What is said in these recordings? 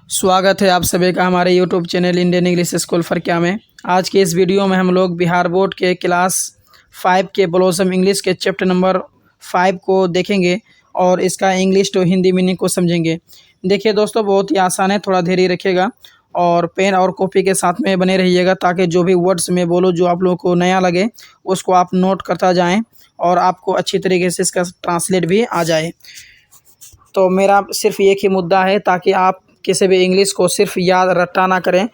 स्वागत है आप सभी का हमारे YouTube channel Indian English school Farakya में। आज के इस वीडियो में हम लोग बिहार बोर्ड के क्लास 5 के ब्लॉसम इंग्लिश के चैप्टर नंबर 5 को देखेंगे और इसका इंग्लिश टू हिंदी मीनिंग को समझेंगे। देखिए दोस्तों, बहुत ही आसान है, थोड़ा धैर्य रखिएगा और पेन और कॉपी के साथ में बने रहिएगा ताकि जो भी वर्ड्स में बोलो जो आप लोगों को नया लगे उसको आप नोट करता जाएँ और आपको अच्छी तरीके से इसका ट्रांसलेट भी आ जाए। तो मेरा सिर्फ एक ही मुद्दा है ताकि आप किसी भी इंग्लिश को सिर्फ याद रट्टा ना करें,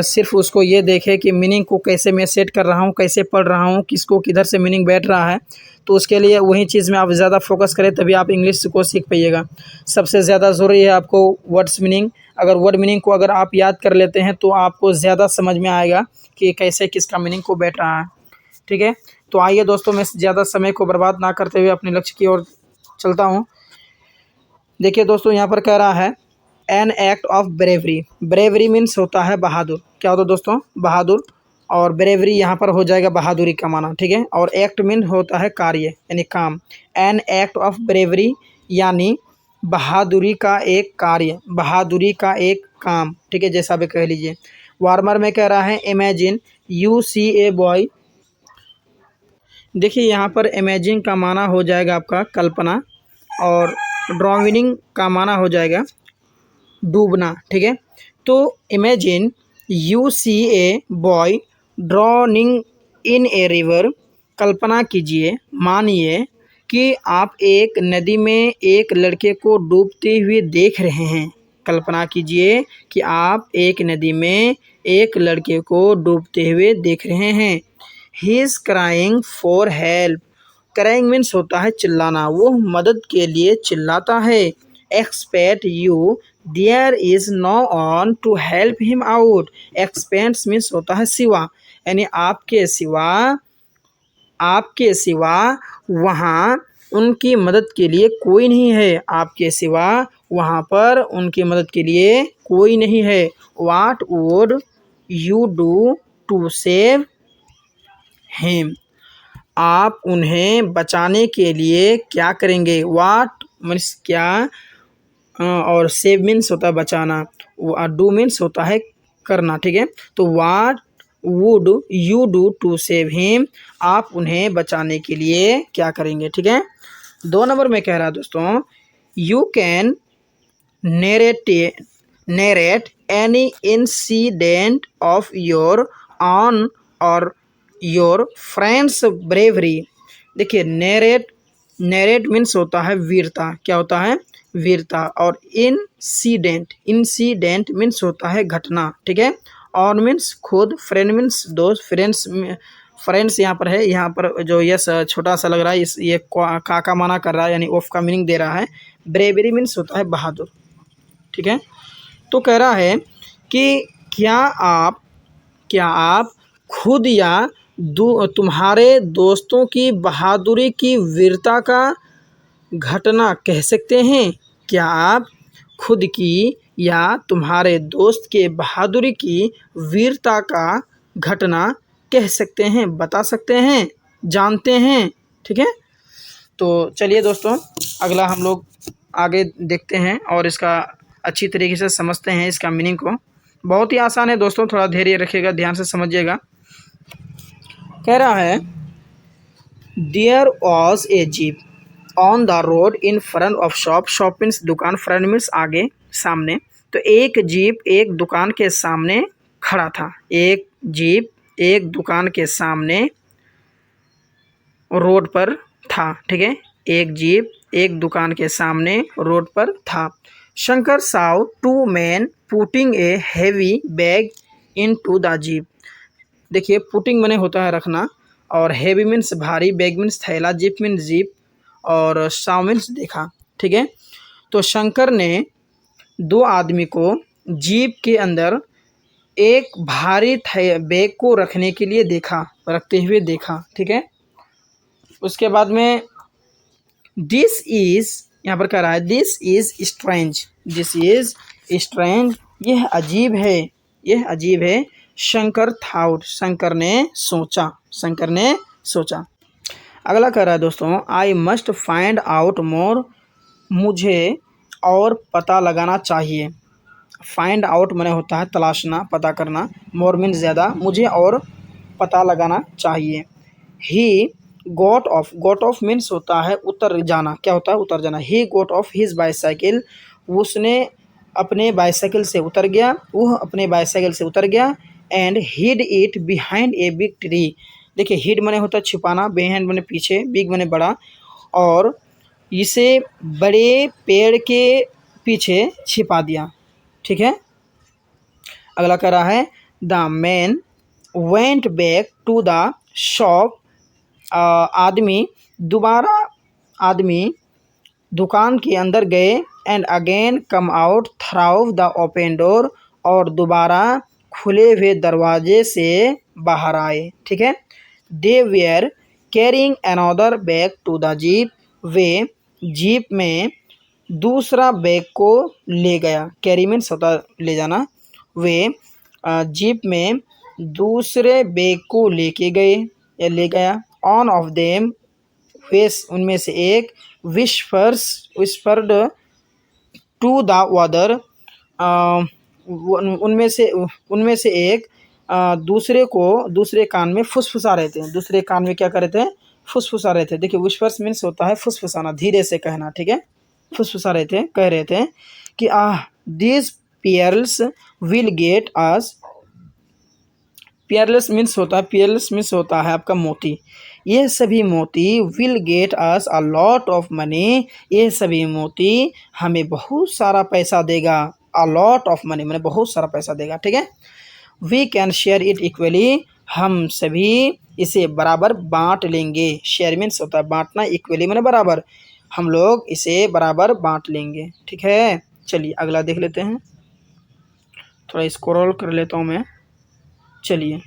सिर्फ उसको ये देखें कि मीनिंग को कैसे मैं सेट कर रहा हूँ, कैसे पढ़ रहा हूँ, किसको किधर से मीनिंग बैठ रहा है। तो उसके लिए वही चीज़ में आप ज़्यादा फोकस करें तभी आप इंग्लिश को सीख पाइएगा। सबसे ज़्यादा ज़रूरी है आपको वर्ड्स मीनिंग। अगर वर्ड मीनिंग को अगर आप याद कर लेते हैं तो आपको ज़्यादा समझ में आएगा कि कैसे किसका मीनिंग को बैठ रहा है। ठीक है, तो आइए दोस्तों, मैं ज़्यादा समय को बर्बाद ना करते हुए अपने लक्ष्य की ओर चलता हूँ। देखिए दोस्तों, यहाँ पर कह रहा है an act of bravery. Bravery means होता है बहादुर। क्या होता है दोस्तों? बहादुर। और ब्रेवरी यहाँ पर हो जाएगा बहादुरी का माना। ठीक है, और एक्ट मीन होता है कार्य यानी काम। एन एक्ट ऑफ ब्रेवरी यानी बहादुरी का एक कार्य, बहादुरी का एक काम। ठीक है, जैसा भी कह लीजिए। वार्मर में कह रहा है imagine you see a boy. देखिए यहाँ पर इमेजिन का माना हो जाएगा आपका कल्पना और ड्राइंग का माना हो जाएगा डूबना। ठीक है, तो imagine you see a boy drowning in a river. कल्पना कीजिए, मानिए कि आप एक नदी में एक लड़के को डूबते हुए देख रहे हैं। कल्पना कीजिए कि आप एक नदी में एक लड़के को डूबते हुए देख रहे हैं। He is crying for help. Crying means होता है चिल्लाना, वो मदद के लिए चिल्लाता है। Expect you there is no one to help him out. Expect means होता है सिवा, यानी आपके सिवा वहाँ उनकी मदद के लिए कोई नहीं है। आपके सिवा वहाँ पर उनकी मदद के लिए कोई नहीं है। What would you do to save him? आप उन्हें बचाने के लिए क्या करेंगे? वाट मीन्स क्या, और सेव मीन्स होता है बचाना, डू मीन्स होता है करना। ठीक है, तो what would you do to save him, आप उन्हें बचाने के लिए क्या करेंगे। ठीक है, 2 नंबर में कह रहा है दोस्तों you can narrate any incident of your on और योर फ्रेंड्स ब्रेवरी। देखिए नेरेट मीन्स होता है वीरता। क्या होता है? वीरता। और इंसिडेंट मीन्स होता है घटना। ठीक है, और मीन्स खुद, फ्रेंड मीन्स दोस्त। फ्रेंड्स यहाँ पर है, यहाँ पर जो यस छोटा सा लग रहा है ये का माना कर रहा है यानी ऑफ का मीनिंग दे रहा है। ब्रेवरी मीन्स होता है बहादुर। ठीक है, तो कह रहा है कि क्या आप खुद या तुम्हारे दोस्तों की बहादुरी की वीरता का घटना कह सकते हैं? क्या आप खुद की या तुम्हारे दोस्त के बहादुरी की वीरता का घटना कह सकते हैं, बता सकते हैं, जानते हैं? ठीक है, तो चलिए दोस्तों, अगला हम लोग आगे देखते हैं और इसका अच्छी तरीके से समझते हैं इसका मीनिंग को। बहुत ही आसान है दोस्तों, थोड़ा धैर्य रखिएगा, ध्यान से समझिएगा। कह रहा है there was a jeep on the road in front of shop. Shop means दुकान, फ्रंट मीन्स आगे, सामने। तो एक जीप एक दुकान के सामने खड़ा था। एक जीप एक दुकान के सामने रोड पर था। ठीक है, एक जीप एक दुकान के सामने रोड पर था। Shankar Sao 2 men putting a heavy bag into the jeep. देखिए पुटिंग मने होता है रखना, और हैवी मीन्स भारी, बैग मीन्स थैला, जीप मीन्स जीप, और साव मीन्स देखा। ठीक है, तो शंकर ने 2 आदमी को जीप के अंदर एक भारी बैग को रखने के लिए रखते हुए देखा। ठीक है, उसके बाद में दिस इज, यहाँ पर कह रहा है this is strange. This is strange, यह अजीब है, यह अजीब है। शंकर थाउट, शंकर ने सोचा। अगला कह रहा है दोस्तों I must find out more. मुझे और पता लगाना चाहिए। फाइंड आउट माने होता है तलाशना, पता करना। मोर मीन्स ज़्यादा, मुझे और पता लगाना चाहिए। ही गोट ऑफ मीन्स होता है उतर जाना। क्या होता है? उतर जाना। ही गोट ऑफ हिज बाईसाइकिल, उसने अपने बाईसाइकिल से उतर गया, वह अपने बाईसाइकिल से उतर गया। And hid it behind a big tree. देखिए, हिड माने होता है छिपाना, बिहाइंड माने पीछे, बिग माने बड़ा, और इसे बड़े पेड़ के पीछे छिपा दिया। ठीक है। अगला कह रहा है the man went back to the shop. आदमी दुकान के अंदर गए। And again come out through the open door, और दोबारा खुले हुए दरवाजे से बाहर आए। ठीक है। They were carrying another bag to the jeep, वे जीप में दूसरा बैग को ले गया। कैरी मीन्स होता ले जाना। वे जीप में दूसरे बैग को लेके गए या ले गया। ऑन ऑफ देम, वेस उनमें से एक, विस्पर्ड टू द अदर, उनमें से एक दूसरे को दूसरे कान में फुसफुसा रहे थे। दूसरे कान में क्या कर रहे थे? फुसफुसा रहे थे। देखिए, विस्पर्स मीन्स होता है फुसफुसाना, धीरे से कहना। ठीक है। फुसफुसा रहे थे, कह रहे थे कि this pearls will get us. Pearls means होता है आपका मोती। ये सभी मोती will get us a lot of money, ये सभी मोती हमें बहुत सारा पैसा देगा। अ लॉट ऑफ मनी मैंने बहुत सारा पैसा देगा। ठीक है। We can share it equally, हम सभी इसे बराबर बांट लेंगे। शेयर मीन्स होता है बांटना, इक्वली मैंने बराबर, हम लोग इसे बराबर बांट लेंगे। ठीक है। चलिए अगला देख लेते हैं, थोड़ा स्क्रॉल कर लेता हूँ मैं। चलिए,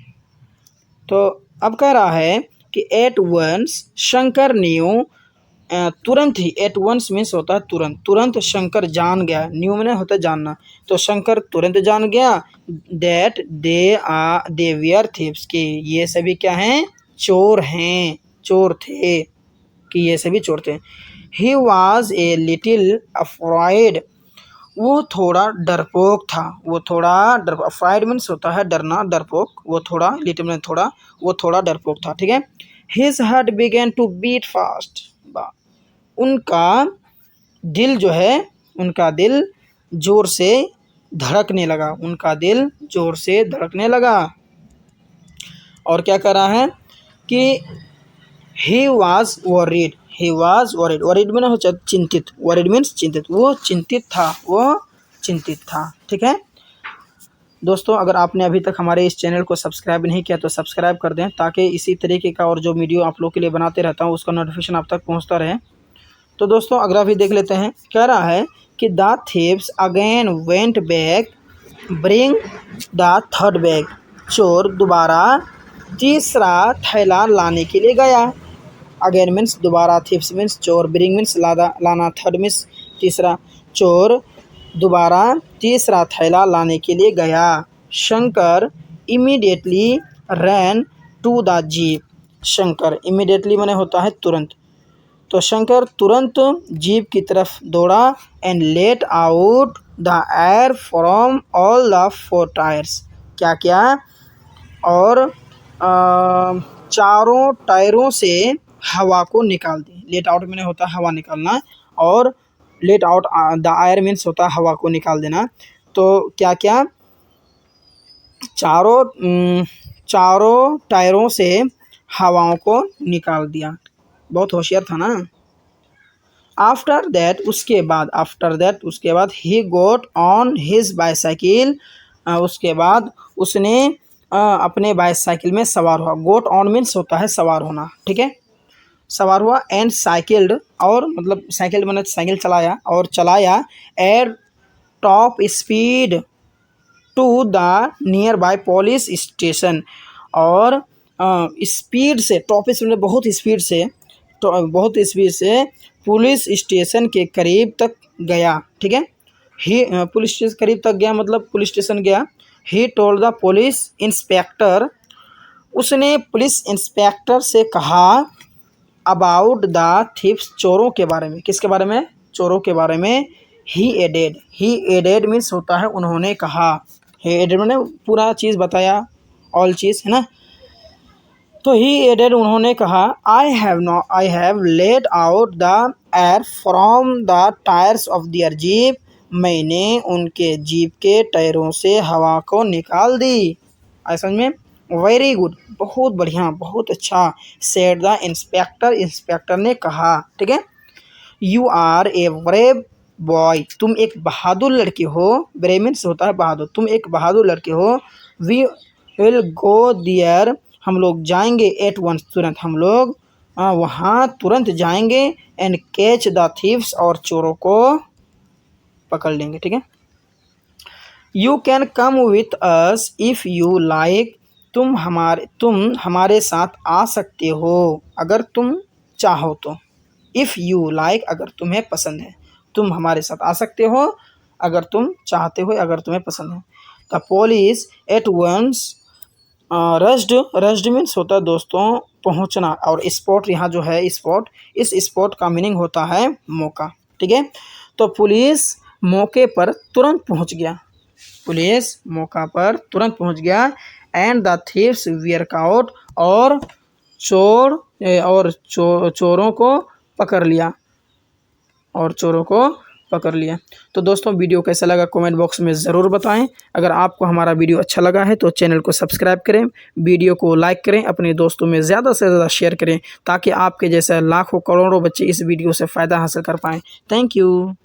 तो अब कह रहा है कि एट वंस शंकर न्यू, तुरंत ही, एट वंस मीन्स होता है तुरंत, तुरंत शंकर जान गया। न्यू मैंने होता है जानना, तो शंकर तुरंत जान गया दैट दे वेयर थीव्स, कि ये सभी क्या हैं? चोर हैं, चोर थे, कि ये सभी चोर थे। He was a little afraid, वो थोड़ा डरपोक था। वो थोड़ा अफ्राइड मीन्स होता है डरना, डरपोक। वो थोड़ा, लिटिल मीन्स थोड़ा, वो थोड़ा डरपोक था। ठीक है। His heart began to beat fast, उनका दिल जो है, उनका दिल जोर से धड़कने लगा। उनका दिल जोर से धड़कने लगा। और क्या कर रहा है कि ही वॉज वरीड, वरीड मैंने हो चिंतित, वरीड मीन्स चिंतित, वो चिंतित था। ठीक है दोस्तों, अगर आपने अभी तक हमारे इस चैनल को सब्सक्राइब नहीं किया तो सब्सक्राइब कर दें, ताकि इसी तरीके का और जो वीडियो आप लोग के लिए बनाते रहता हूँ उसका नोटिफिकेशन आप तक पहुँचता रहे। तो दोस्तों अगला भी देख लेते हैं। कह रहा है कि the thieves again went back bring the third bag, चोर दोबारा तीसरा थैला लाने के लिए गया। अगेन मीन्स दोबारा, थीव्स मीन्स चोर, ब्रिंग मीन्स लाना, थर्ड मीन्स तीसरा, चोर दोबारा तीसरा थैला लाने के लिए गया। Shankar immediately ran to the jeep, Shankar immediately मैंने होता है तुरंत, तो शंकर तुरंत जीप की तरफ दौड़ा। And let out the air from all the four tyres, क्या क्या? और चारों टायरों से हवा को निकाल दी। लेट आउट मैंने होता है हवा निकालना, और late out the air means होता है हवा को निकाल देना। तो क्या क्या? चारों टायरों से हवाओं को निकाल दिया। बहुत होशियार था ना। आफ्टर दैट उसके बाद ही गोट ऑन हिज बाईसाइकिल, उसके बाद उसने अपने बाईसाइकिल में सवार हुआ। गोट ऑन मीन्स होता है सवार होना। ठीक है। सवार हुआ। एंड साइकिल्ड, और मतलब साइकिल मैंने साइकिल चलाया, और चलाया at top speed to the nearby police station, और स्पीड से, टॉप स्पीड में बहुत स्पीड से, तो बहुत स्पीड से पुलिस स्टेशन के करीब तक गया। ठीक है। ही पुलिस स्टेशन करीब तक गया मतलब पुलिस स्टेशन गया। He told the police inspector, उसने पुलिस इंस्पेक्टर से कहा अबाउट द थीव्स, चोरों के बारे में। किसके बारे में? चोरों के बारे में। ही एडेड मीन्स होता है उन्होंने कहा, ही एडेड मैंने पूरा चीज़ बताया, ऑल चीज़ है ना। तो ही एडेड उन्होंने कहा, I have let out the air from the tyres of their jeep, मैंने उनके जीप के टायरों से हवा को निकाल दी। आई समझ में, वेरी गुड, बहुत बढ़िया, बहुत अच्छा। सेड द इंस्पेक्टर, इंस्पेक्टर ने कहा, ठीक है। You are a brave boy, तुम एक बहादुर लड़के हो, ब्रेव मीन्स होता है बहादुर, तुम एक बहादुर लड़के हो। वी विल गो दियर, हम लोग जाएंगे, एट वंस तुरंत, हम लोग वहाँ तुरंत जाएंगे। एंड कैच द थीव्स, और चोरों को पकड़ लेंगे, ठीक है। You can come with us if you like, तुम हमारे साथ आ सकते हो अगर तुम चाहो तो। इफ़ यू लाइक, अगर तुम्हें पसंद है, तुम हमारे साथ आ सकते हो अगर तुम चाहते हो, अगर तुम्हें पसंद है। The police at once rushed means होता है दोस्तों पहुंचना, और स्पॉट यहाँ जो है स्पॉट, इस स्पॉट का मीनिंग होता है मौका, ठीक है। तो पुलिस मौके पर तुरंत पहुंच गया, पुलिस मौका पर तुरंत पहुंच गया। And the thieves were caught, और चोरों को पकड़ लिया, और चोरों को पकड़ लिया। तो दोस्तों वीडियो कैसा लगा कमेंट बॉक्स में ज़रूर बताएं। अगर आपको हमारा वीडियो अच्छा लगा है तो चैनल को सब्सक्राइब करें, वीडियो को लाइक करें, अपने दोस्तों में ज़्यादा से ज़्यादा शेयर करें, ताकि आपके जैसे लाखों करोड़ों बच्चे इस वीडियो से फ़ायदा हासिल कर पाएँ। Thank you.